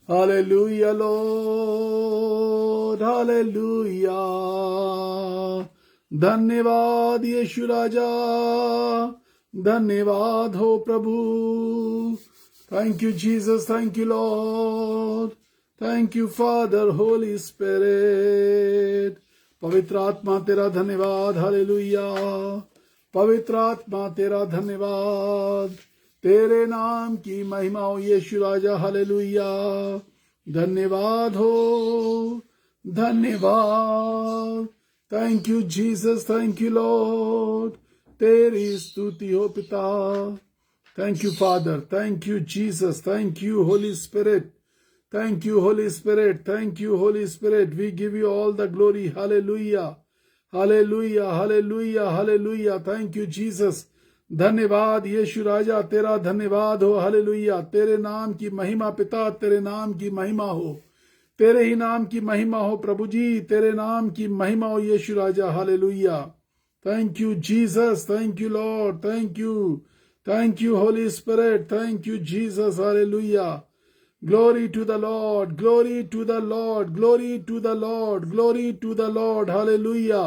Hallelujah, Lord. Hallelujah. धन्यवाद यीशु राजा, धन्यवाद हो प्रभु. Thank you, Jesus. Thank you, Lord. Thank you, Father, Holy Spirit. पवित्र आत्मा तेरा धन्यवाद. हालेलुया. पवित्र आत्मा तेरा धन्यवाद. तेरे नाम की महिमा हो यीशु राजा. हालेलुया. धन्यवाद हो, धन्यवाद. Thank you Jesus. Thank you Lord. तेरी स्तुति हो पिता. Thank you, Father. Thank you, Jesus. Thank you, Holy Spirit. Thank you, Holy Spirit. Thank you, Holy Spirit. We give you all the glory. Hallelujah. Hallelujah. Hallelujah. Hallelujah. Thank you, Jesus. धन्यवाद यीशु राजा, तेरा धन्यवाद हो. Hallelujah. तेरे नाम की महिमा पिता, तेरे नाम की महिमा हो. तेरे ही नाम की महिमा हो प्रभु जी. तेरे नाम की महिमा हो यीशु राजा. Hallelujah. Thank you, Jesus. Thank you, Lord. Thank you. Thank you, Holy Spirit. Thank you, Jesus. Hallelujah. Glory to the Lord. Glory to the Lord. Glory to the Lord. Glory to the Lord. Hallelujah.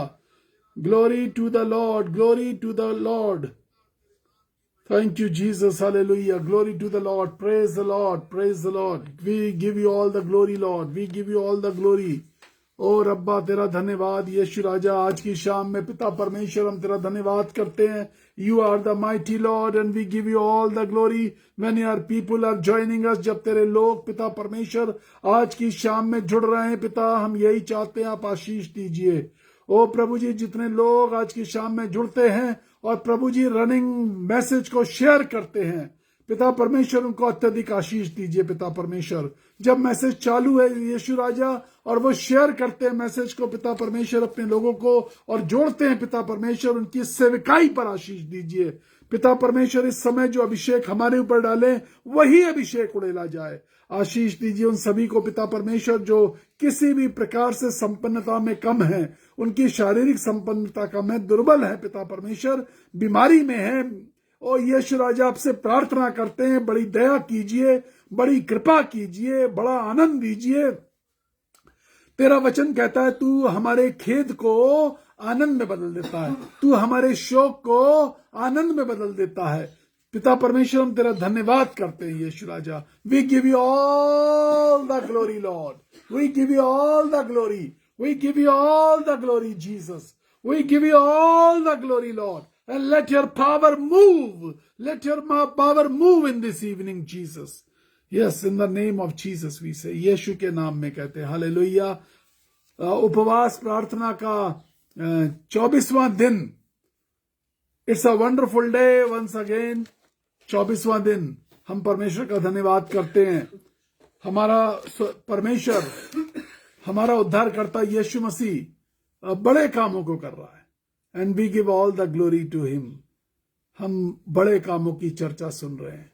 Glory to the Lord. Glory to the Lord. Thank you, Jesus. Hallelujah. Glory to the Lord. Praise the Lord. Praise the Lord. We give you all the glory, Lord. We give you all the glory. ओ रब्बा तेरा धन्यवाद यीशु राजा. आज की शाम में पिता परमेश्वर हम तेरा धन्यवाद करते हैं. You are the mighty lord and we give you all the glory when your people are joining us. जब तेरे लोग पिता परमेश्वर आज की शाम में जुड़ रहे हैं पिता, हम यही चाहते हैं आप आशीष दीजिए. ओ प्रभु जी, जितने लोग आज की शाम में जुड़ते हैं और प्रभु जी रनिंग मैसेज को शेयर करते हैं पिता परमेश्वर, उनको अत्यधिक आशीष दीजिए पिता परमेश्वर. जब मैसेज चालू है यीशु राजा और वो शेयर करते हैं मैसेज को पिता परमेश्वर अपने लोगों को और जोड़ते हैं पिता परमेश्वर, उनकी सेवकाई पर आशीष दीजिए पिता परमेश्वर. इस समय जो अभिषेक हमारे ऊपर डाले वही अभिषेक उड़ेला जाए. आशीष दीजिए उन सभी को पिता परमेश्वर जो किसी भी प्रकार से संपन्नता में कम है, उनकी शारीरिक संपन्नता कम है, दुर्बल है पिता परमेश्वर, बीमारी में है. ओ यीशु राजा आपसे प्रार्थना करते हैं, बड़ी दया कीजिए, बड़ी कृपा कीजिए, बड़ा आनंद दीजिए. तेरा वचन कहता है तू हमारे खेद को आनंद में बदल देता है, तू हमारे शोक को आनंद में बदल देता है. पिता परमेश्वर हम तेरा धन्यवाद करते हैं यीशु राजा. We give you all the glory Lord. We give you all the glory. We give you all the glory Jesus. We give you all the glory Lord. And let your power move. Let your power move in this evening, Jesus. Yes, in the name of Jesus we say. यीशु के नाम में कहते हैं. Hallelujah. उपवास प्रार्थना का 24वां दिन. It's a wonderful day once again. 24वां दिन हम परमेश्वर का धन्यवाद करते हैं. हमारा परमेश्वर, हमारा उद्धारकर्ता यीशु मसीह बड़े कामों को कर रहा है. And we give all the glory to him. हम बड़े कामों की चर्चा सुन रहे हैं.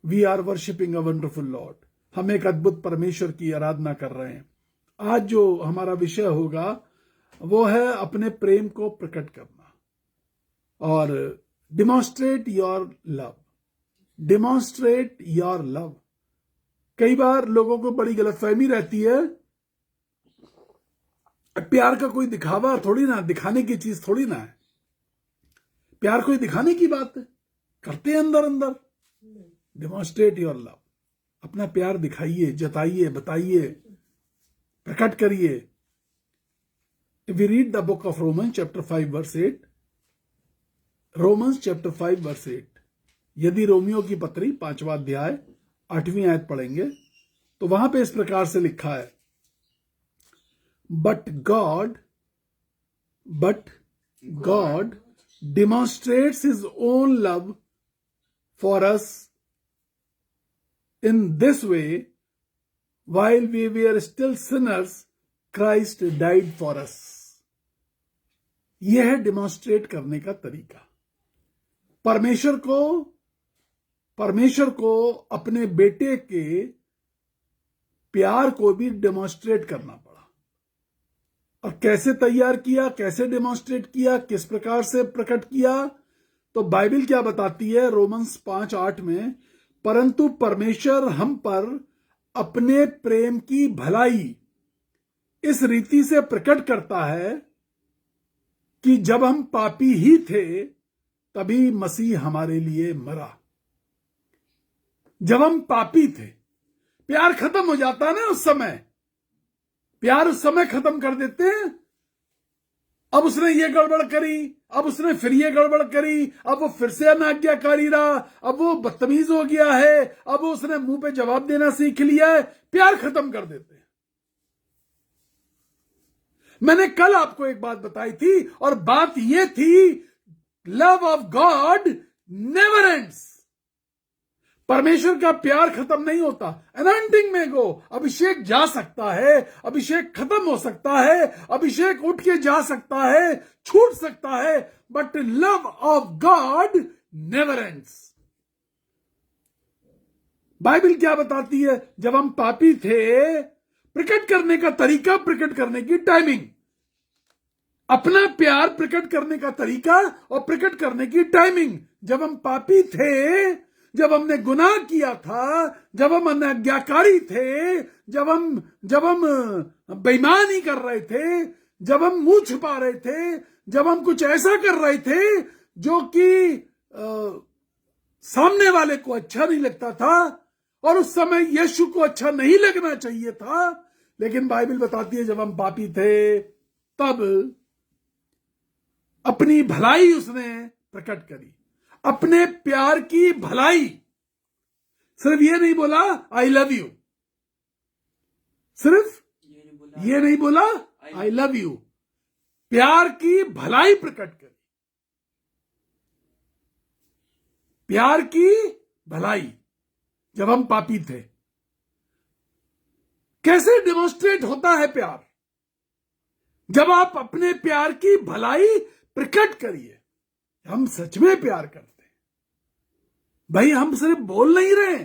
We are worshiping a wonderful Lord. हम एक अद्भुत परमेश्वर की आराधना कर रहे हैं. आज जो हमारा विषय होगा वो है अपने प्रेम को प्रकट करना और demonstrate your love. Demonstrate your love. कई बार लोगों को बड़ी गलतफहमी रहती है. प्यार का कोई दिखावा थोड़ी ना, दिखाने की चीज थोड़ी ना है. प्यार कोई दिखाने की बात है, करते हैं अंदर अंदर. Demonstrate your love. अपना प्यार दिखाइए, जताइए, बताइए, प्रकट करिए. If we read the book of Romans chapter 5 verse 8. Romans chapter 5 verse 8. यदि रोमियो की पत्री 5वां अध्याय 8वीं आयत पढ़ेंगे तो वहां पे इस प्रकार से लिखा है. But God demonstrates his own love for us in this way, while we were still sinners, Christ died for us. यह है डिमॉन्स्ट्रेट करने का तरीका. परमेश्वर को अपने बेटे के प्यार को भी डिमॉन्स्ट्रेट करना पड़ा. और कैसे तैयार किया, कैसे डिमॉन्स्ट्रेट किया, किस प्रकार से प्रकट किया, तो बाइबल क्या बताती है रोमन्स 5:8 में. परंतु परमेश्वर हम पर अपने प्रेम की भलाई इस रीति से प्रकट करता है कि जब हम पापी ही थे तभी मसीह हमारे लिए मरा। जब हम पापी थे, प्यार खत्म हो जाता ना उस समय, प्यार उस समय खत्म कर देते हैं। अब उसने ये गड़बड़ करी, अब उसने फिर ये गड़बड़ करी, अब वो फिर से अनाज्ञाकारी रहा, अब वो बदतमीज हो गया है, अब उसने मुंह पे जवाब देना सीख लिया है, प्यार खत्म कर देते हैं। मैंने कल आपको एक बात बताई थी और बात ये थी, love of God never ends. परमेश्वर का प्यार खत्म नहीं होता। अनॉइंटिंग में गो, अभिषेक जा सकता है, अभिषेक खत्म हो सकता है, अभिषेक उठ के जा सकता है, छूट सकता है, but love of God never ends. Bible क्या बताती है? जब हम पापी थे, प्रकट करने का तरीका, प्रकट करने की टाइमिंग, अपना प्यार प्रकट करने का तरीका और प्रकट करने की टाइमिंग। जब हम पापी थे, जब हमने गुनाह किया था, जब हम अनाज्ञाकारी थे, जब हम बेईमानी कर रहे थे, जब हम मुंह छुपा रहे थे, जब हम कुछ ऐसा कर रहे थे जो कि सामने वाले को अच्छा नहीं लगता था, और उस समय यीशु को अच्छा नहीं लगना चाहिए था, लेकिन बाइबल बताती है जब हम पापी थे तब अपनी भलाई उसने प्रकट करी, अपने प्यार की भलाई। सिर्फ ये नहीं बोला आई लव यू, सिर्फ ये नहीं बोला आई लव यू, प्यार की भलाई प्रकट करी, प्यार की भलाई। जब हम पापी थे, कैसे डेमोन्स्ट्रेट होता है प्यार? जब आप अपने प्यार की भलाई प्रकट करिए। हम सच में प्यार करते हैं भाई, हम सिर्फ बोल नहीं रहे,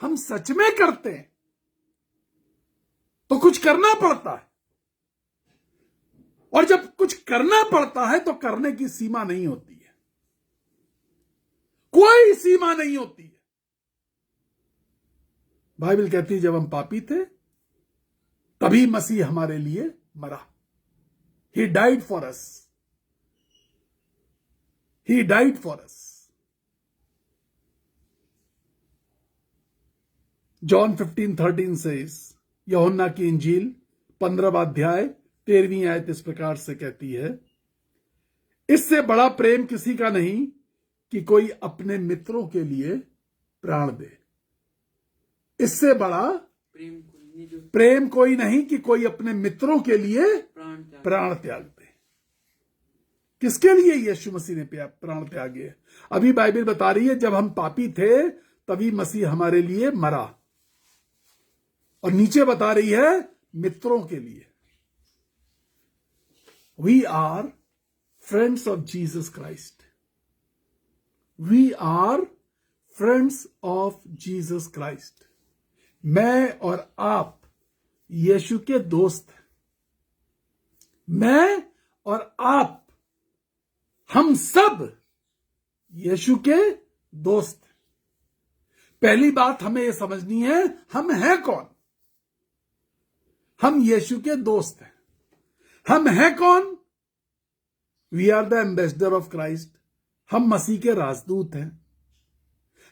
हम सच में करते हैं, तो कुछ करना पड़ता है। और जब कुछ करना पड़ता है तो करने की सीमा नहीं होती है, कोई सीमा नहीं होती है। बाइबल कहती है जब हम पापी थे तभी मसीह हमारे लिए मरा। He died for us. He died for us. John 15:13 says, यूहन्ना की इंजील 15वां अध्याय 13वीं आयत इस प्रकार से कहती है, इससे बड़ा प्रेम किसी का नहीं कि कोई अपने मित्रों के लिए प्राण दे। इससे बड़ा प्रेम कोई नहीं कि कोई अपने मित्रों के लिए प्राण त्याग दे। किसके लिए यीशु मसीह ने प्राण त्यागे? अभी बाइबल बता रही है जब हम पापी थे तभी मसीह हमारे लिए मरा, और नीचे बता रही है मित्रों के लिए। We are friends of Jesus Christ, we are friends of Jesus Christ. मैं और आप यीशु के दोस्त हैं। मैं और आप, हम सब यीशु के दोस्त हैं। पहली बात हमें यह समझनी है, हम हैं कौन? हम यीशु के दोस्त हैं। हम हैं कौन? We are the ambassador of Christ, हम मसीह के राजदूत हैं।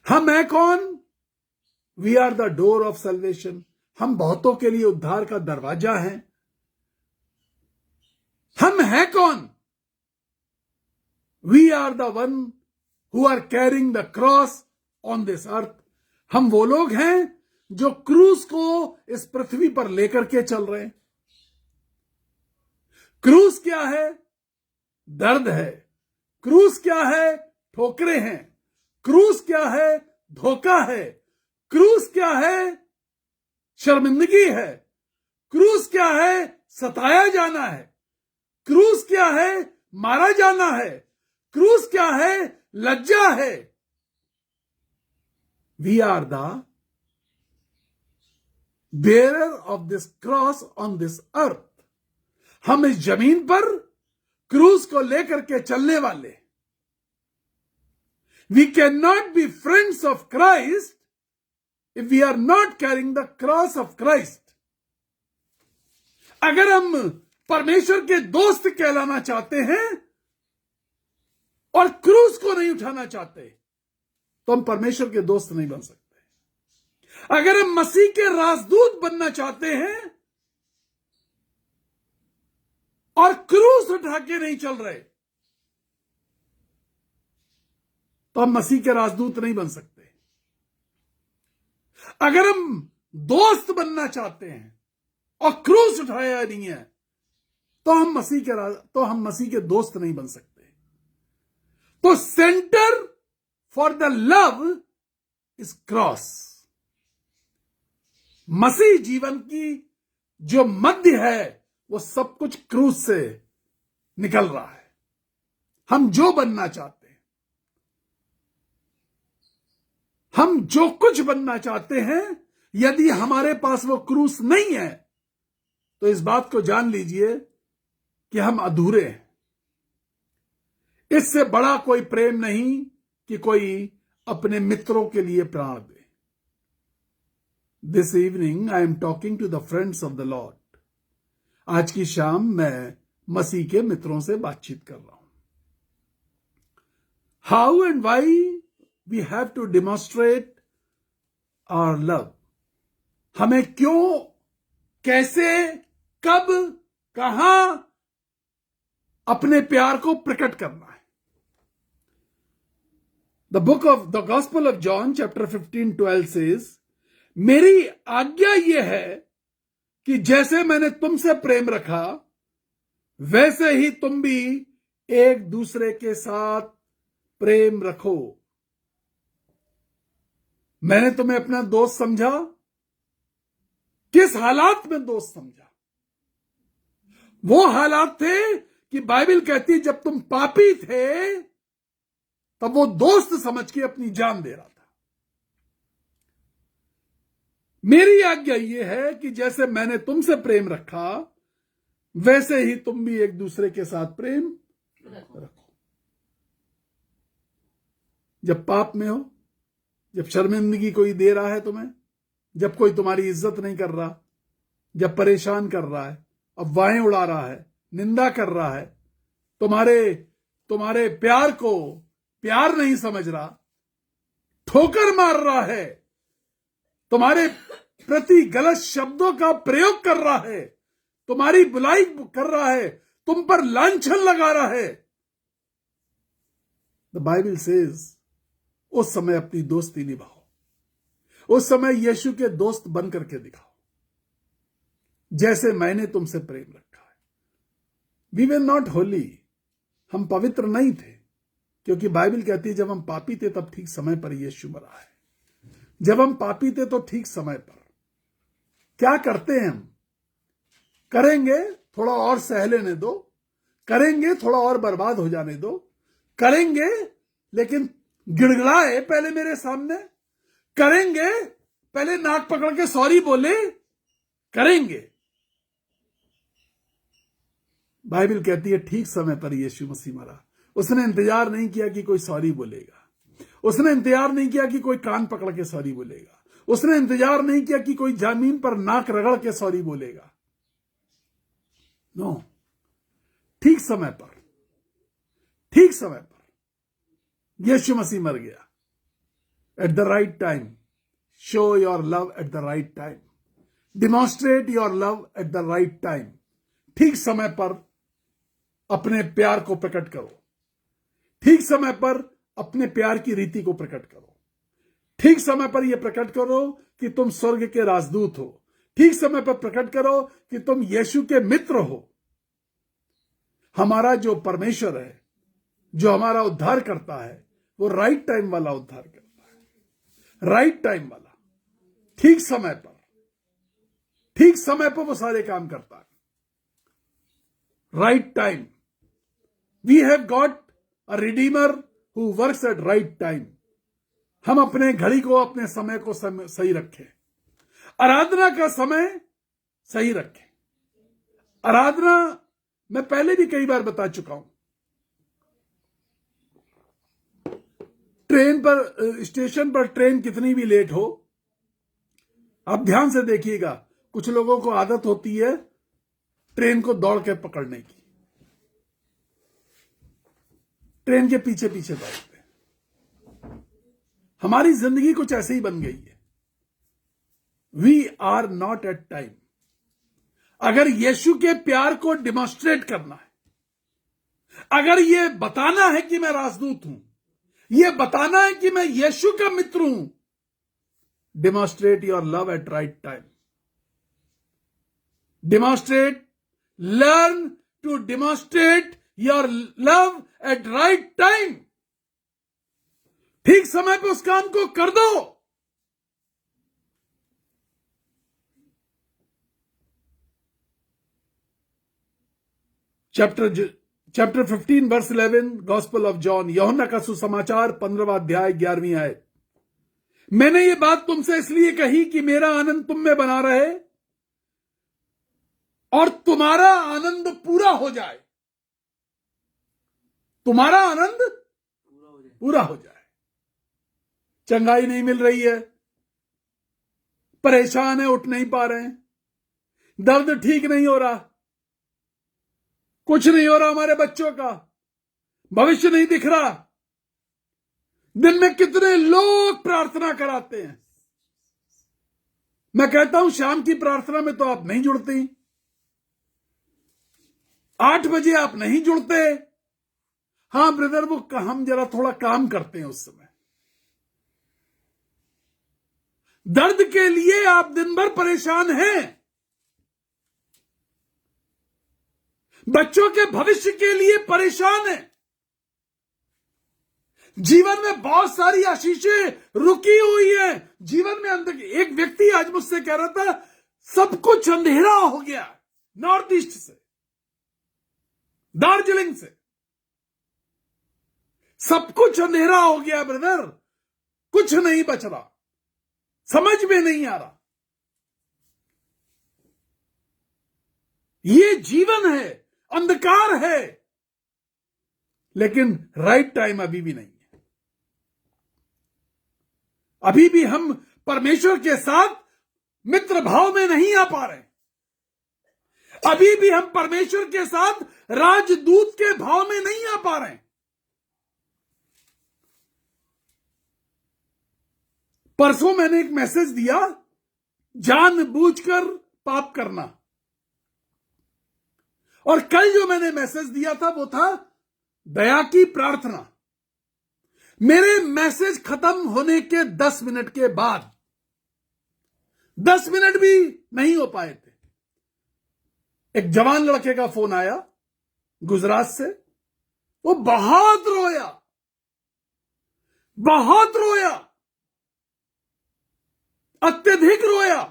हम हैं कौन? We are the door of salvation, हम बहुतों के लिए उद्धार का दरवाजा हैं। हम हैं कौन? We are the one who are carrying the cross on this earth, हम वो लोग हैं जो क्रूस को इस पृथ्वी पर लेकर के चल रहे हैं। क्रूस क्या है? दर्द है। क्रूस क्या है? ठोकरें हैं। क्रूस क्या है? धोखा है। क्रूस क्या है? शर्मिंदगी है। क्रूस क्या है? सताया जाना है। क्रूस क्या है? मारा जाना है। क्रूस क्या है? लज्जा है। We are the bearer of this cross on this earth, हम इस जमीन पर क्रूस को लेकर के चलने वाले। We can not be friends of Christ if we are not carrying the cross of Christ, अगर हम परमेश्वर के दोस्त कहलाना चाहते हैं और क्रूस को नहीं उठाना चाहते, तो हम परमेश्वर के दोस्त नहीं बन सकते। अगर हम मसीह के राजदूत बनना चाहते हैं और क्रूस उठा के नहीं चल रहे, तो हम मसीह के राजदूत नहीं बन सकते। अगर हम दोस्त बनना चाहते हैं और क्रूस उठाया नहीं है, तो हम मसीह के दोस्त नहीं बन सकते। तो centre for the love is cross. मसीह जीवन की जो मध्य है, वो सब कुछ क्रूस से निकल रहा है। हम जो बनना चाहते हैं, हम जो कुछ बनना चाहते हैं, यदि हमारे पास वो क्रूस नहीं है, तो इस बात को जान लीजिए कि हम अधूरे हैं। इससे बड़ा कोई प्रेम नहीं कि कोई अपने मित्रों के लिए प्राण दे। This evening I am talking to the friends of the Lord. आज की शाम मैं मसीह के मित्रों से बातचीत कर रहा हूं। How and why we have to demonstrate our love. हमें क्यों, कैसे, कब, कहां अपने प्यार को प्रकट करना है। The book of the gospel of John chapter 15:12 says, मेरी आज्ञा यह है कि जैसे मैंने तुमसे प्रेम रखा, वैसे ही तुम भी एक दूसरे के साथ प्रेम रखो। मैंने तुम्हें अपना दोस्त समझा। किस हालात में दोस्त समझा? वो हालात थे कि बाइबल कहती है जब तुम पापी थे, तब वो दोस्त समझ के अपनी जान दे रहा था। मेरी आज्ञा यह है कि जैसे मैंने तुमसे प्रेम रखा, वैसे ही तुम भी एक दूसरे के साथ प्रेम रखो। जब पाप में हो, जब शर्मिंदगी कोई दे रहा है तुम्हें, जब कोई तुम्हारी इज्जत नहीं कर रहा, जब परेशान कर रहा है, अफवाहें उड़ा रहा है, निंदा कर रहा है, तुम्हारे प्यार को प्यार नहीं समझ रहा, ठोकर मार रहा है, तुम्हारे प्रति गलत शब्दों का प्रयोग कर रहा है, तुम्हारी बुराई कर रहा है, तुम पर लांछन लगा रहा है, द बाइबल सेज उस समय अपनी दोस्ती निभाओ। उस समय यीशु के दोस्त बन करके दिखाओ, जैसे मैंने तुमसे प्रेम रखा है। We were not holy. हम पवित्र नहीं थे, क्योंकि बाइबल कहती है जब हम पापी थे तब ठीक समय पर यीशु मरा है। जब हम पापी थे तो ठीक समय पर क्या करते हैं हम? करेंगे थोड़ा और सह लेने दो, करेंगे थोड़ा और बर्बाद हो जाने दो, करेंगे लेकिन गिड़गिड़ाए पहले मेरे सामने, करेंगे पहले नाक पकड़ के सॉरी बोले, करेंगे। बाइबल कहती है ठीक समय पर यीशु मसीह मरा। उसने इंतजार नहीं किया कि कोई सॉरी बोलेगा, उसने इंतजार नहीं किया कि कोई कान पकड़ के सॉरी बोलेगा, उसने इंतजार नहीं किया कि कोई जमीन पर नाक रगड़ के सॉरी बोलेगा। नो, ठीक समय पर यीशु मसीह मर गया। At the right time. Show your love at the right time. Demonstrate your love at the right time. ठीक समय पर अपने प्यार को प्रकट करो। ठीक समय पर अपने प्यार की रीति को प्रकट करो। ठीक समय पर यह प्रकट करो कि तुम स्वर्ग के राजदूत हो। ठीक समय पर प्रकट करो कि तुम यीशु के मित्र हो। हमारा जो परमेश्वर है, जो हमारा उद्धार करता है, वो राइट टाइम वाला उद्धार करता है। राइट टाइम वाला, ठीक समय पर वो सारे काम करता है। Right time. We have got a redeemer who works at right time. हम अपने घड़ी को, अपने समय को सही रखें। आराधना का समय सही रखें। आराधना मैं पहले भी कई बार बता चुका हूं। ट्रेन पर, स्टेशन पर ट्रेन कितनी भी लेट हो, आप ध्यान से देखिएगा, कुछ लोगों को आदत होती है ट्रेन को दौड़ के पकड़ने की, ट्रेन के पीछे पीछे दौड़ते हैं। हमारी जिंदगी कुछ ऐसे ही बन गई है। We are not at time. अगर यीशु के प्यार को डिमॉन्स्ट्रेट करना है, अगर ये बताना है कि मैं राजदूत हूं, ये बताना है कि मैं यीशु का मित्र हूं, demonstrate your love at right time. Learn to demonstrate your love at right time. ठीक समय पे उस काम को कर दो। Chapter 15 verse 11 gospel of John, यूहन्ना का सुसमाचार 15वां अध्याय 11वीं आयत। मैंने ये बात तुमसे इसलिए कही कि मेरा आनंद तुम में बना रहे और तुम्हारा आनंद पूरा हो जाए। तुम्हारा आनंद पूरा हो जाए। चंगाई नहीं मिल रही है, परेशान है, उठ नहीं पा रहे हैं, दर्द ठीक नहीं हो रहा, कुछ नहीं हो रहा, हमारे बच्चों का भविष्य नहीं दिख रहा। दिन में कितने लोग प्रार्थना कराते हैं। मैं कहता हूं शाम की प्रार्थना में तो आप नहीं जुड़ते, 8 बजे आप नहीं जुड़ते। हां ब्रदर, वो हम जरा थोड़ा काम करते हैं उस समय। दर्द के लिए आप दिन भर परेशान हैं, बच्चों के भविष्य के लिए परेशान हैं, जीवन में बहुत सारी आशीषें रुकी हुई हैं, जीवन में अंदर। एक व्यक्ति आज मुझसे कह रहा था सब कुछ अंधेरा हो गया, नॉर्थ ईस्ट से, दार्जिलिंग से, सब कुछ अंधेरा हो गया ब्रदर, कुछ नहीं बच रहा, समझ में नहीं आ रहा। ये जीवन है, अंधकार है, लेकिन राइट टाइम अभी भी नहीं है। अभी भी हम परमेश्वर के साथ मित्र भाव में नहीं आ पा रहे, अभी भी हम परमेश्वर के साथ राजदूत के भाव में नहीं आ पा रहे। परसों मैंने एक मैसेज दिया, जानबूझकर पाप करना, और कल जो मैंने मैसेज दिया था वो था दया की प्रार्थना। मेरे मैसेज खत्म होने के 10 मिनट के बाद, 10 मिनट भी नहीं हो पाए थे, एक जवान लड़के का फोन आया गुजरात से। वो बहुत रोया, बहुत रोया, अत्यधिक रोया,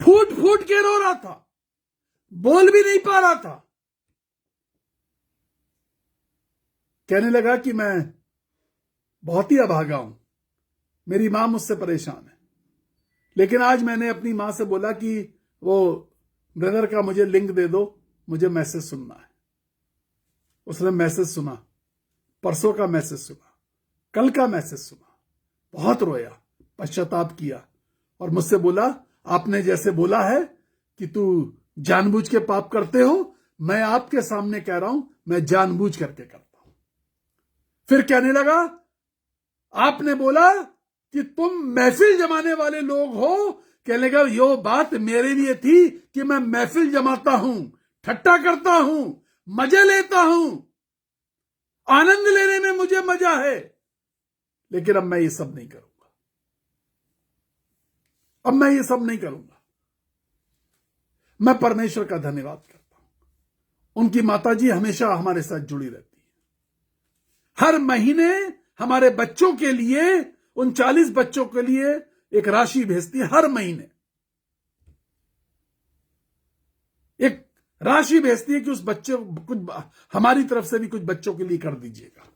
फूट फूट के रो रहा था, बोल भी नहीं पा रहा था। कहने लगा कि मैं बहुत ही अभागा हूं, मेरी मां मुझसे परेशान है, लेकिन आज मैंने अपनी मां से बोला कि वो ब्रदर का मुझे लिंक दे दो, मुझे मैसेज सुनना है। उसने मैसेज सुना, परसों का मैसेज सुना, कल का मैसेज सुना, बहुत रोया, पश्चाताप किया और मुझसे बोला आपने जैसे बोला है कि तू जानबूझ के पाप करते हो, मैं आपके सामने कह रहा हूं मैं जानबूझ करके करता हूं। फिर कहने लगा आपने बोला कि तुम महफिल जमाने वाले लोग हो। कहने लगा यो बात मेरे लिए थी कि मैं महफिल जमाता हूं, ठट्टा करता हूं, मजे लेता हूं, आनंद लेने में मुझे मजा है, लेकिन अब मैं ये सब नहीं करूंगा, अब मैं ये सब नहीं करूंगा। मैं परमेश्वर का धन्यवाद करता हूं, उनकी माताजी हमेशा हमारे साथ जुड़ी रहती है। हर महीने हमारे बच्चों के लिए, 39 बच्चों के लिए एक राशि भेजती है, हर महीने एक राशि भेजती है कि उस बच्चे को कुछ, हमारी तरफ से भी कुछ बच्चों के लिए कर दीजिएगा।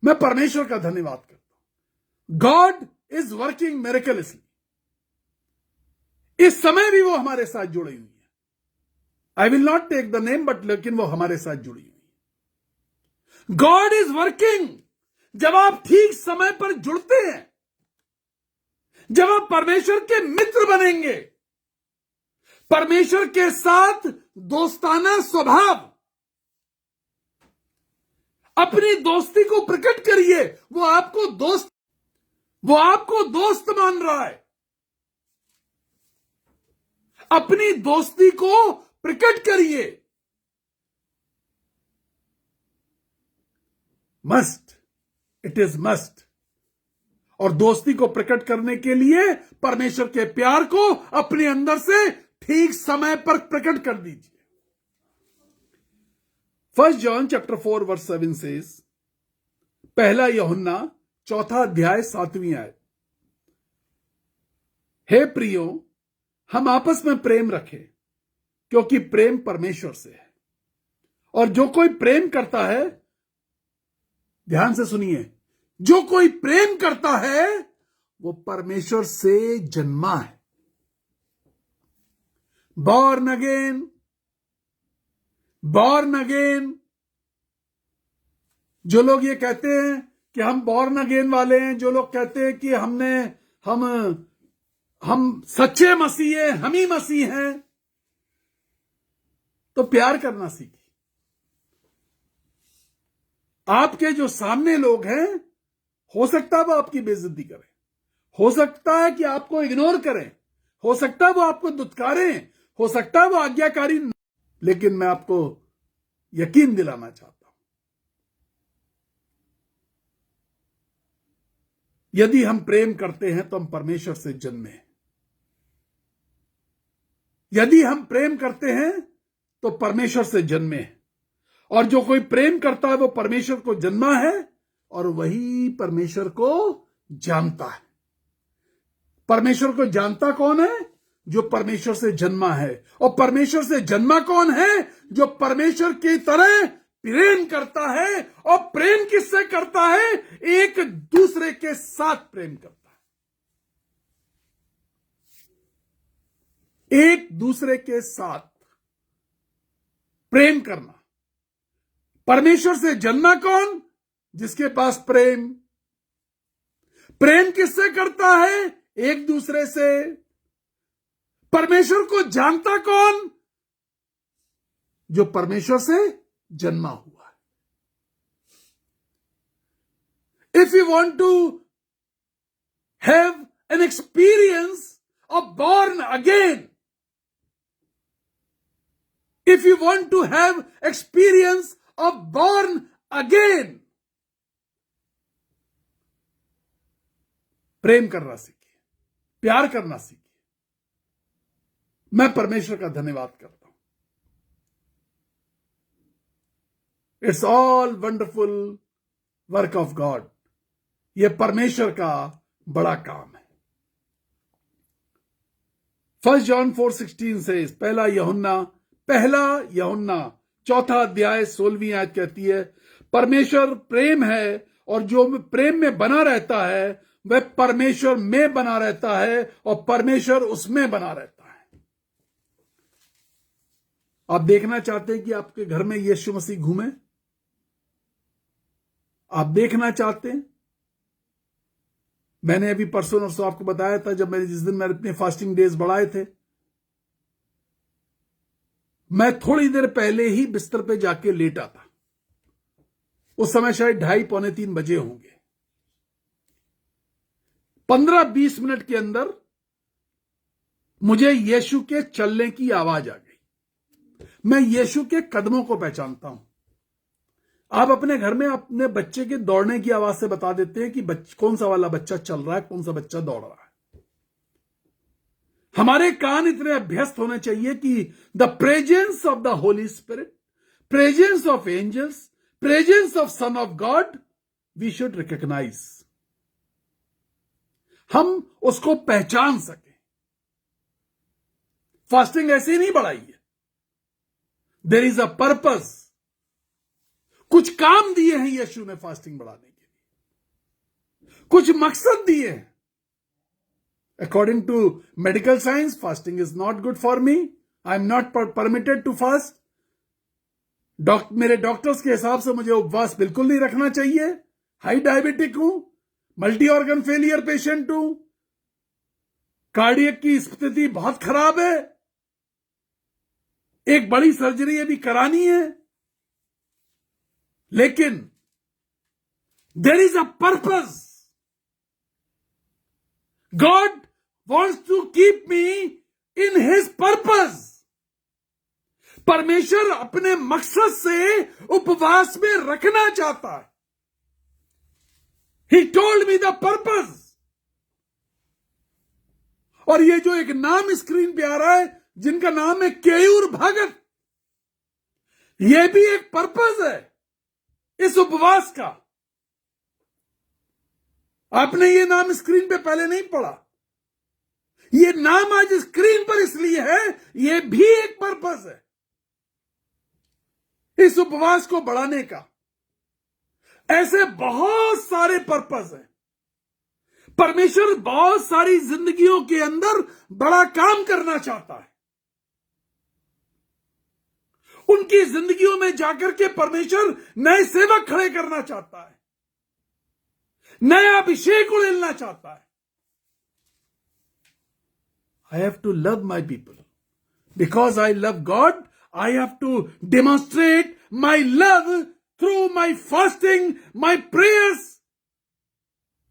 मैं परमेश्वर का धन्यवाद करता हूं। God is working miraculously. इस समय भी वो हमारे साथ जुड़ी हुई है। I will not take the name, but लेकिन वो हमारे साथ जुड़ी हुई है। God is working. जब आप ठीक समय पर जुड़ते हैं, जब आप परमेश्वर के मित्र बनेंगे, परमेश्वर के साथ दोस्ताना स्वभाव, अपनी दोस्ती को प्रकट करिए। वो आपको दोस्त मान रहा है। अपनी दोस्ती को प्रकट करिए। Must, it is must. और दोस्ती को प्रकट करने के लिए परमेश्वर के प्यार को अपने अंदर से ठीक समय पर प्रकट कर दीजिए। 1 जॉन चैप्टर 4 वर्स 7 सेज, पहला यूहन्ना 4 अध्याय 7वीं आयत, हे प्रियो, हम आपस में प्रेम रखें, क्योंकि प्रेम परमेश्वर से है। और जो कोई प्रेम करता है, ध्यान से सुनिए, जो कोई प्रेम करता है वो परमेश्वर से जन्मा है, बॉर्न अगेन। Born again. जो लोग ये कहते हैं कि हम बॉर्न अगेन वाले हैं, जो लोग कहते हैं कि हम सच्चे मसीह हैं, हम ही मसीह हैं, तो प्यार करना सीखिए। आपके जो सामने लोग हैं, हो सकता है वो आपकी बेइज्जती करें, हो सकता है कि आपको इग्नोर करें, हो सकता है वो आपको दुत्कारें, हो सकता है वो आज्ञाकारी, लेकिन मैं आपको यकीन दिलाना चाहता हूं, यदि हम प्रेम करते हैं तो हम परमेश्वर से जन्मे हैं। यदि हम प्रेम करते हैं तो परमेश्वर से जन्मे हैं। और जो कोई प्रेम करता है वो परमेश्वर को जन्मा है और वही परमेश्वर को जानता है। परमेश्वर को जानता कौन है? जो परमेश्वर से जन्मा है। और परमेश्वर से जन्मा कौन है? जो परमेश्वर की तरह प्रेम करता है। और प्रेम किससे करता है? एक दूसरे के साथ प्रेम करता है। एक दूसरे के साथ प्रेम करना। परमेश्वर से जन्मा कौन? जिसके पास प्रेम। प्रेम किससे करता है? एक दूसरे से। परमेश्वर को जानता कौन? जो परमेश्वर से जन्मा हुआ है। If you want to have an experience of born again, if you want to have experience of born again, प्रेम करना सीखिए, प्यार करना सीखिए। मैं परमेश्वर का धन्यवाद करता हूं। It's all wonderful work of God. यह परमेश्वर का बड़ा काम है। 1 जॉन 4:16 से पहला यूहन्ना 4 अध्याय 16वीं आयत कहती है, परमेश्वर प्रेम है और जो प्रेम में बना रहता है वह परमेश्वर में बना रहता है और परमेश्वर उसमें बना रहता है। आप देखना चाहते हैं कि आपके घर में यीशु मसीह घूमे? आप देखना चाहते हैं? मैंने अभी परसों नरसों आपको बताया था, जब जिस दिन मैंने अपने फास्टिंग डेज बढ़ाए थे, मैं थोड़ी देर पहले ही बिस्तर पे जाके लेटा था। उस समय शायद 2:30 पौने 3 बजे होंगे। 15-20 मिनट के अंदर मुझे यीशु के चलने की आवाज आ गई। मैं यीशु के कदमों को पहचानता हूं। आप अपने घर में अपने बच्चे के दौड़ने की आवाज से बता देते हैं कि कौन सा वाला बच्चा चल रहा है, कौन सा बच्चा दौड़ रहा है। हमारे कान इतने अभ्यस्त होने चाहिए कि the presence of the holy spirit, presence of angels, presence of son of God, we should recognise. हम उसको पहचान सकें। फास्टिंग ऐसे ही नहीं बढ़ाई है। There is a purpose. कुछ काम दिए हैं यीशु ने फास्टिंग बढ़ाने के लिए, कुछ मकसद दिए हैं। According to medical science, fasting is not good for me. I am not permitted to fast. मेरे डॉक्टर्स के हिसाब से मुझे उपवास बिल्कुल नहीं रखना चाहिए। हाई डायबिटिक हूं, मल्टी ऑर्गन फेलियर पेशेंट हूं, कार्डियक की स्थिति बहुत खराब है, एक बड़ी सर्जरी अभी करानी है, लेकिन there is a purpose. God wants to keep me in his purpose. परमेश्वर अपने मकसद से उपवास में रखना चाहता है. He told me the purpose. और ये जो एक नाम स्क्रीन पे आ रहा है जिनका नाम है केयूर भगत, ये भी एक पर्पस है इस उपवास का. आपने ये नाम स्क्रीन पे पहले नहीं पढ़ा. ये नाम आज स्क्रीन पर इसलिए है, ये भी एक पर्पस है इस उपवास को बढ़ाने का. ऐसे बहुत सारे पर्पस हैं. परमेश्वर बहुत सारी जिंदगियों के अंदर बड़ा काम करना चाहता है. उनकी जिंदगियों में जाकर के परमेश्वर नए सेवक खड़े करना चाहता है, नया अभिषेक उड़ेलना चाहता है. I have to love my people. Because I love God, I have to demonstrate my love through my fasting, my prayers,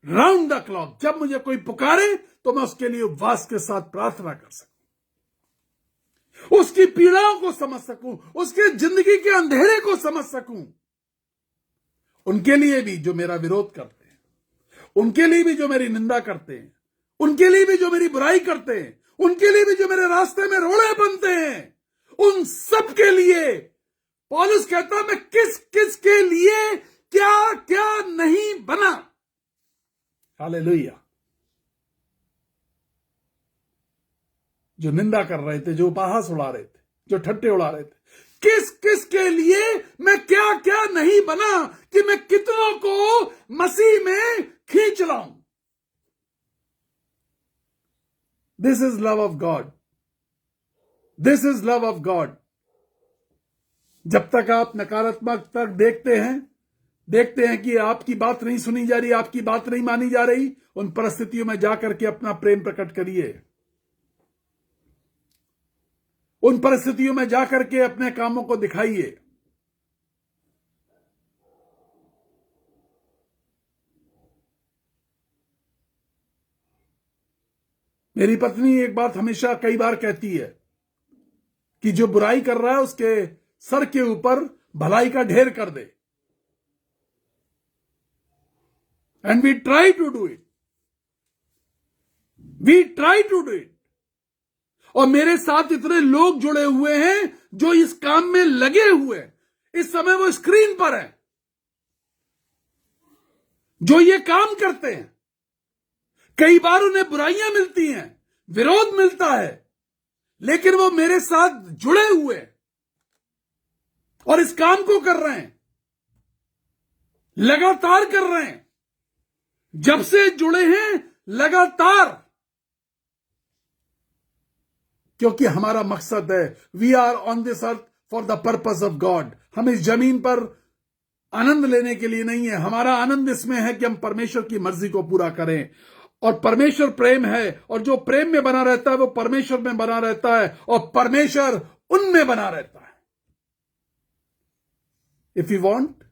round the clock. जब मुझे कोई पुकारे तो मैं उसके लिए उपवास के साथ प्रार्थना कर सकूं, उसकी पीड़ाओं को समझ सकूं, उसके जिंदगी के अंधेरे को समझ सकूं. उनके लिए भी जो मेरा विरोध करते हैं, उनके लिए भी जो मेरी निंदा करते हैं, उनके लिए भी जो मेरी बुराई करते हैं, उनके लिए भी जो मेरे रास्ते में रोड़े बनते हैं, उन सब के लिए पौलुस कहता मैं किस किस के लिए क्या क्या नहीं बना. हालेलुया. जो निंदा कर रहे थे, जो उपहास उड़ा रहे थे, जो ठट्टे उड़ा रहे थे, किस किस के लिए मैं क्या क्या नहीं बना कि मैं कितनों को मसीह में खींच लाऊं. This is love of God. This is love of God. जब तक आप नकारात्मक तक देखते हैं कि आपकी बात नहीं सुनी जा रही, आपकी बात नहीं मानी जा रही, उन परिस्थितियों में जाकर के अपना प्रेम प्रकट करिए. उन परिस्थितियों में जाकर के अपने कामों को दिखाइए. मेरी पत्नी एक बात हमेशा कई बार कहती है कि जो बुराई कर रहा है उसके सर के ऊपर भलाई का ढेर कर दे. And we try to do it. We try to do it. और मेरे साथ इतने लोग जुड़े हुए हैं जो इस काम में लगे हुए हैं. इस समय वो स्क्रीन पर हैं जो ये काम करते हैं. कई बार उन्हें बुराइयां मिलती हैं, विरोध मिलता है, लेकिन वो मेरे साथ जुड़े हुए हैं और इस काम को कर रहे हैं, लगातार कर रहे हैं. जब से जुड़े हैं लगातार, क्योंकि हमारा मकसद है, we are on this earth for the purpose of God. हम इस जमीन पर आनंद लेने के लिए नहीं है. हमारा आनंद इसमें है कि हम परमेश्वर की मर्जी को पूरा करें. और परमेश्वर प्रेम है, और जो प्रेम में बना रहता है वो परमेश्वर में बना रहता है, और परमेश्वर उनमें बना रहता है. If you want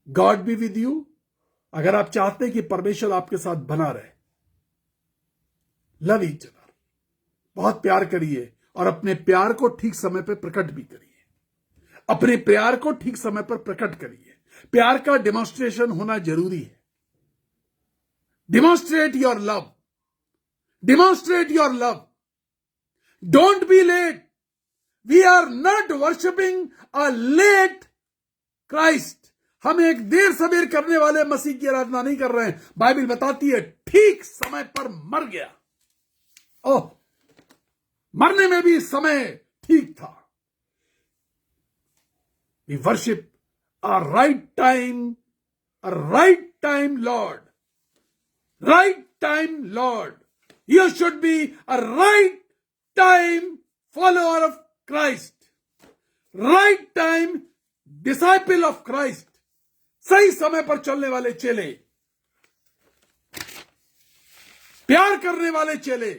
God be with you, अगर आप चाहते हैं कि परमेश्वर आपके साथ बना रहे, लव ईच अदर, बहुत प्यार करिए और अपने प्यार को ठीक समय पर प्रकट भी करिए. अपने प्यार को ठीक समय पर प्रकट करिए. प्यार का डेमोन्स्ट्रेशन होना जरूरी है. Demonstrate your love. Demonstrate your love. Don't be late. We are not worshipping a late Christ. हम एक देर सवेर करने वाले मसीह की आराधना नहीं कर रहे हैं. बाइबल बताती है ठीक समय पर मर गया. ओह, मरने में भी समय ठीक था. We worship a right time Lord. Right time Lord. You should be a right time follower of Christ. Right time disciple of Christ. सही समय पर चलने वाले चेले, प्यार करने वाले चेले,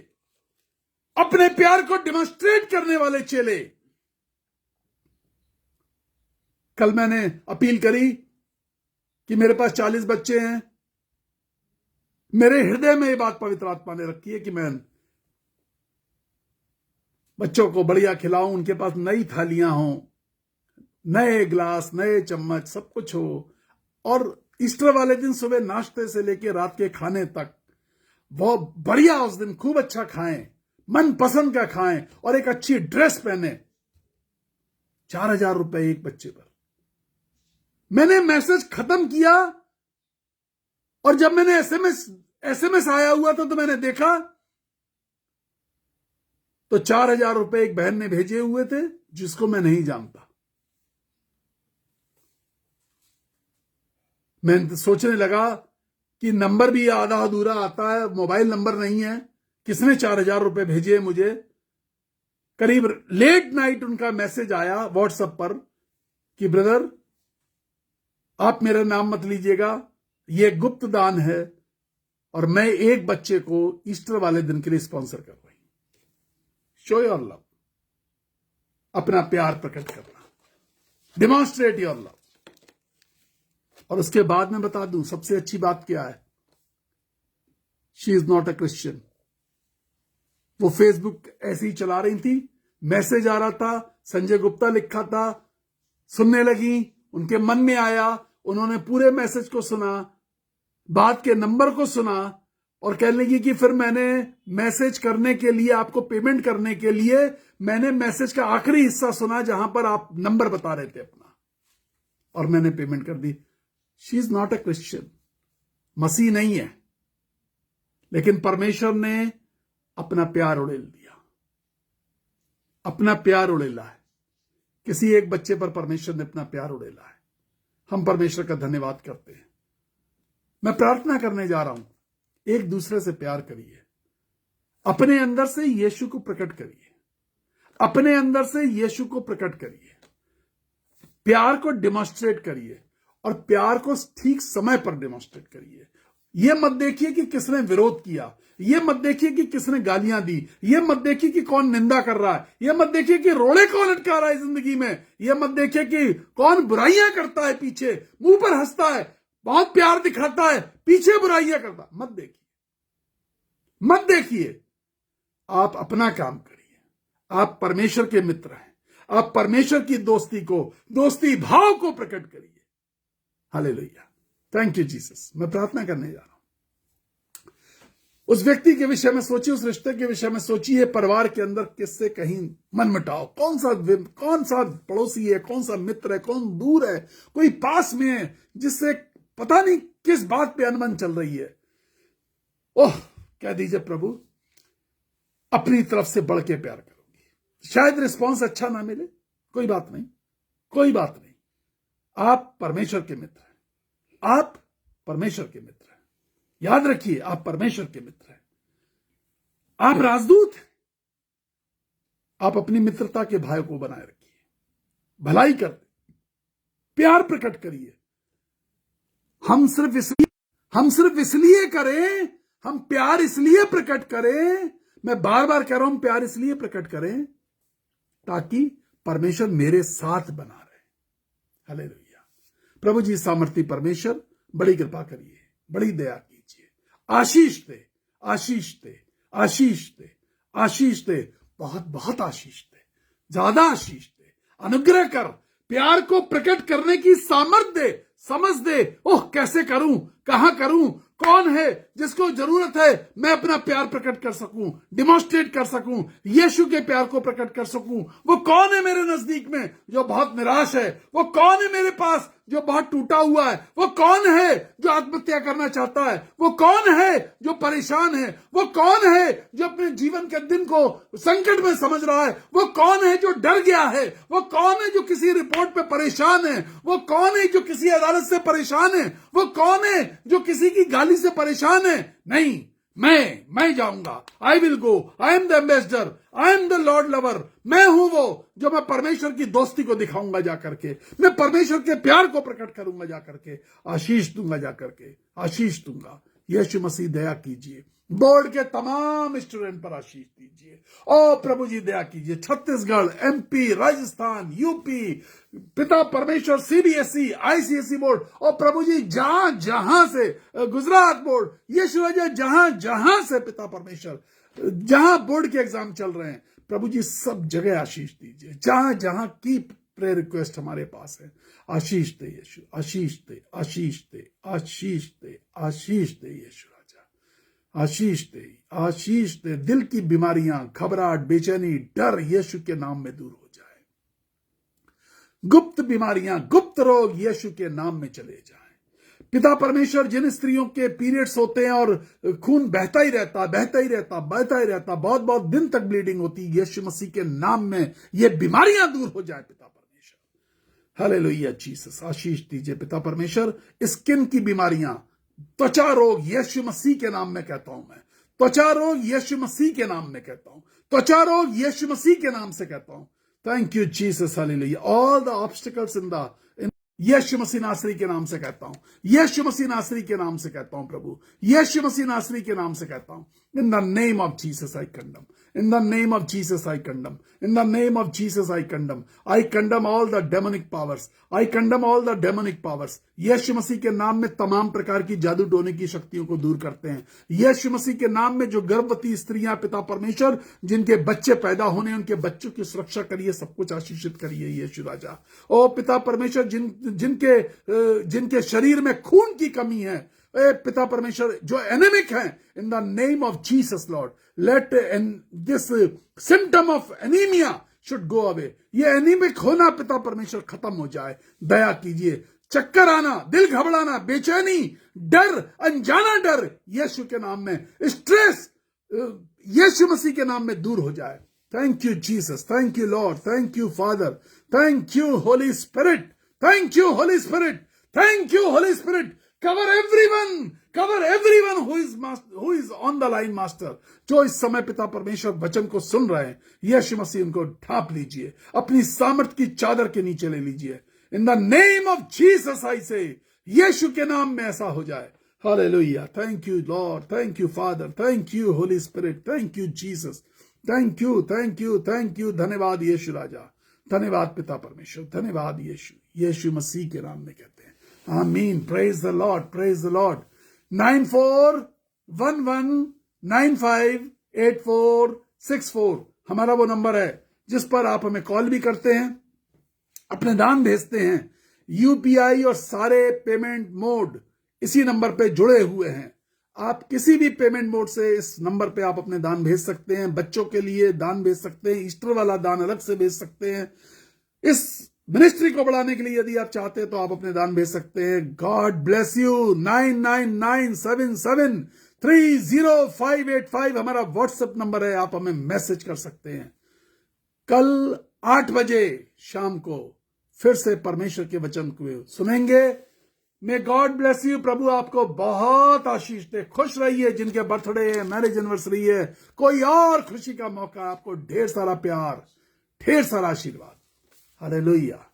अपने प्यार को डिमॉन्स्ट्रेट करने वाले चेले। कल मैंने अपील करी कि मेरे पास 40 बच्चे हैं। मेरे हृदय में ये बात पवित्र आत्मा ने रखी है कि मैं बच्चों को बढ़िया खिलाऊं, उनके पास नई थालियां हों, नए ग्लास, नए चम्मच, सब कुछ हो। और ईस्टर वाले दिन सुबह नाश्ते से लेकर रात के खाने तक वो बढ़िया, उस दिन खूब अच्छा खाएं, मन पसंद का खाएं और एक अच्छी ड्रेस पहने। 4,000 रुपए एक बच्चे पर। मैंने मैसेज खत्म किया और जब मैंने एसएमएस आया हुआ था तो मैंने देखा तो 4,000 रुपए एक बहन ने भेजे हुए थे जिसको मैं नहीं जानता। मैं सोचने लगा कि नंबर भी आधा अधूरा आता है, मोबाइल नंबर नहीं है, किसने 4,000 रुपए भेजे मुझे। करीब लेट नाइट उनका मैसेज आया व्हाट्सएप पर कि ब्रदर आप मेरा नाम मत लीजिएगा, ये गुप्त दान है और मैं एक बच्चे को ईस्टर वाले दिन के लिए स्पॉन्सर कर रही हूं। शो योर लव, अपना प्यार प्रकट करना, डिमॉन्स्ट्रेट योर लव। और उसके बाद मैं बता दूं सबसे अच्छी बात क्या है, she is not a Christian. वो फेसबुक ऐसे ही चला रही थी, मैसेज आ रहा था, संजय गुप्ता लिखा था, सुनने लगी, उनके मन में आया, उन्होंने पूरे मैसेज को सुना, बात के नंबर को सुना और कहने लगी कि फिर मैंने मैसेज करने के लिए, आपको पेमेंट करने के लिए मैंने मैसेज का आखिरी हिस्सा सुना जहां पर आप नंबर बता रहे थे अपना, और मैंने पेमेंट कर दी। She is not a Christian, मसीह नहीं है, लेकिन परमेश्वर ने अपना प्यार उड़ेल दिया, अपना प्यार उड़ेला है। किसी एक बच्चे पर परमेश्वर ने अपना प्यार उड़ेला है। हम परमेश्वर का धन्यवाद करते हैं। मैं प्रार्थना करने जा रहा हूं, एक दूसरे से प्यार करिए, अपने अंदर से यीशु को प्रकट करिए, अपने अंदर से यीशु को प्रकट करिए, प्यार को डिमॉन्स्ट्रेट करिए और प्यार को ठीक समय पर डिमॉन्स्ट्रेट करिए। यह मत देखिए कि किसने विरोध किया, यह मत देखिए कि किसने गालियां दी, यह मत देखिए कि कौन निंदा कर रहा है, यह मत देखिए कि रोड़े कौन अटका रहा है जिंदगी में, यह मत देखिए कि कौन बुराइयां करता है, पीछे मुंह पर हंसता है, बहुत प्यार दिखाता है, पीछे बुराइयां करता है। मत देखिए, मत देखिए। आप अपना काम करिए। आप परमेश्वर के मित्र हैं, आप परमेश्वर की दोस्ती भाव को प्रकट करिए। Hallelujah, thank you Jesus. मैं प्रार्थना करने जा रहा हूं। उस व्यक्ति के विषय में सोचिए, उस रिश्ते के विषय में सोचिए, परिवार के अंदर किससे कहीं मनमुटाव, कौन सा पड़ोसी है, कौन सा मित्र है, कौन दूर है, कोई पास में है जिससे पता नहीं किस बात पे अनबन चल रही है। ओह, कह दीजिए प्रभु अपनी तरफ से बढ़ के प्यार करूंगी। शायद रिस्पॉन्स अच्छा ना मिले, कोई बात नहीं, कोई बात नहीं। आप परमेश्वर के मित्र हैं, आप परमेश्वर के मित्र हैं। याद रखिए, आप परमेश्वर के मित्र हैं, आप राजदूत हैं। आप अपनी मित्रता के भाई को बनाए रखिए, भलाई करते, प्यार प्रकट करिए। हम सिर्फ इसलिए करें, हम प्यार इसलिए प्रकट करें, मैं बार बार कह रहा हूं, प्यार इसलिए प्रकट करें ताकि परमेश्वर मेरे साथ बना रहे। हालेलुया। प्रभु जी सामर्थी परमेश्वर, बड़ी कृपा करिए, बड़ी दया कीजिए, आशीष दे, आशीष दे, आशीष दे, आशीष दे, बहुत बहुत आशीष दे, ज्यादा आशीष दे, अनुग्रह कर, प्यार को प्रकट करने की सामर्थ दे, समझ दे। ओह, कैसे करूं, कहां करूं, कौन है जिसको जरूरत है मैं अपना प्यार प्रकट कर सकूं, डिमॉन्स्ट्रेट कर सकूं, यीशु के प्यार को प्रकट कर सकूं। वो कौन है मेरे नजदीक में जो बहुत निराश है, वो कौन है मेरे पास जो बहुत टूटा हुआ है, वो कौन है जो आत्महत्या करना चाहता है, वो कौन है जो परेशान है, वो कौन है जो अपने जीवन के दिन को संकट में समझ रहा है, वो कौन है जो डर गया है, वो कौन है जो किसी रिपोर्ट पे परेशान है, वो कौन है जो किसी अदालत से परेशान है, वो कौन है जो किसी की गाली से परेशान है। नहीं, मैं जाऊंगा, I will go, I am the ambassador, I am the Lord lover. मैं हूं वो जो मैं परमेश्वर की दोस्ती को दिखाऊंगा जाकर के, मैं परमेश्वर के प्यार को प्रकट करूंगा जाकर के, आशीष दूंगा जाकर के, आशीष दूंगा। यीशु मसीह दया कीजिए, बोर्ड के तमाम स्टूडेंट पर आशीष दीजिए। ओ प्रभु जी दया कीजिए, छत्तीसगढ़, एमपी, राजस्थान, यूपी, पिता परमेश्वर, सीबीएसई, आईसीएसई बोर्ड, और प्रभु जी जहां जहां से, गुजरात बोर्ड, यीशु राजा जहां जहां से पिता परमेश्वर, जहां बोर्ड के एग्जाम चल रहे हैं, प्रभु जी सब जगह आशीष दीजिए। जहां जहां की प्रेयर रिक्वेस्ट हमारे पास है, आशीष दे यीशु, आशीष दे, आशीष दे, आशीष दे, आशीष दे यीशु राजा, आशीष दे, आशीष दे। दिल की बीमारियां, घबराहट, बेचैनी, डर यीशु के नाम में दूर हो जाए। गुप्त बीमारियां, गुप्त रोग यीशु के नाम में चले जाएं। पिता परमेश्वर, जिन स्त्रियों के पीरियड्स होते हैं और खून बहता ही रहता, बहता ही रहता, बहता ही रहता, बहुत बहुत दिन तक ब्लीडिंग होती, यीशु मसीह के नाम में ये बीमारियां दूर हो जाए पिता परमेश्वर। हालेलुया जीसस, आशीष दीजिए पिता परमेश्वर। स्किन की बीमारियां, त्वचा रोग यीशु मसीह के नाम में कहता हूं मैं, त्वचा रोग यीशु मसीह के नाम में कहता हूं, त्वचा रोग यीशु मसीह के नाम से कहता हूं। Thank you Jesus, hallelujah. All the obstacles in the, यीशु मसीह नासरी के नाम से कहता हूं, यीशु मसीह नासरी के नाम से कहता हूं प्रभु, यीशु मसीह नासरी के नाम से कहता हूं। In the name of Jesus I condemn, in the name of Jesus I condemn, in the name of Jesus I condemn, I condemn all the demonic powers, I condemn all the demonic powers. यीशु मसीह के नाम में तमाम प्रकार की जादू टोने की शक्तियों को दूर करते हैं। यीशु मसीह के नाम में जो गर्भवती स्त्रियां पिता परमेश्वर, जिनके बच्चे पैदा होने, उनके बच्चों की सुरक्षा करिए, सब कुछ आशीषित करिए यीशु राजा। ओ पिता परमेश्वर, जिनके शरीर में खून की कमी है, पिता परमेश्वर जो एनेमिक है, इन the name of Jesus Lord, let this symptom of anaemia should go away. ये एनीमिक होना पिता परमेश्वर खत्म हो जाए, दया कीजिए। चक्कर आना, दिल घबराना, बेचैनी, डर, अनजाना डर यीशु के नाम में, स्ट्रेस यीशु मसीह के नाम में दूर हो जाए। Thank you Jesus, thank you Lord, thank you father, thank you Holi spirit, thank you Holi spirit, thank you Holi spirit. Cover everyone who is on the line master, जो इस समय पिता परमेश्वर वचन को सुन रहे हैं, यीशु मसीह उनको ढांप लीजिए, अपनी सामर्थ की चादर के नीचे ले लीजिए। इन द नेम ऑफ जीसस आई से, यीशु के नाम में ऐसा हो जाए। Hallelujah. Thank you Lord, thank you father, thank you Holi spirit, thank you Jesus, thank you, thank you, thank you. धन्यवाद यीशु राजा, धन्यवाद पिता परमेश्वर, धन्यवाद यीशु, यीशु मसीह के नाम में कहते हैं आमीन। Praise the Lord, praise the Lord. 9411958464 हमारा वो नंबर है जिस पर आप हमें कॉल भी करते हैं, अपने दान भेजते हैं। यूपीआई और सारे पेमेंट मोड इसी नंबर पे जुड़े हुए हैं। आप किसी भी पेमेंट मोड से इस नंबर पे आप अपने दान भेज सकते हैं। बच्चों के लिए दान भेज सकते हैं, ईस्टर वाला दान अलग से भेज सकते हैं। इस मिनिस्ट्री को बढ़ाने के लिए यदि आप चाहते हैं तो आप अपने दान भेज सकते हैं। God bless you. 9997730585 हमारा व्हाट्सएप नंबर है, आप हमें मैसेज कर सकते हैं। कल 8 बजे शाम को फिर से परमेश्वर के वचन को सुनेंगे। May God bless you. प्रभु आपको बहुत आशीष दे। खुश रहिए। जिनके बर्थडे है, मैरिज एनिवर्सरी है, कोई और खुशी का मौका, आपको ढेर सारा प्यार, ढेर सारा आशीर्वाद। हालेलुया।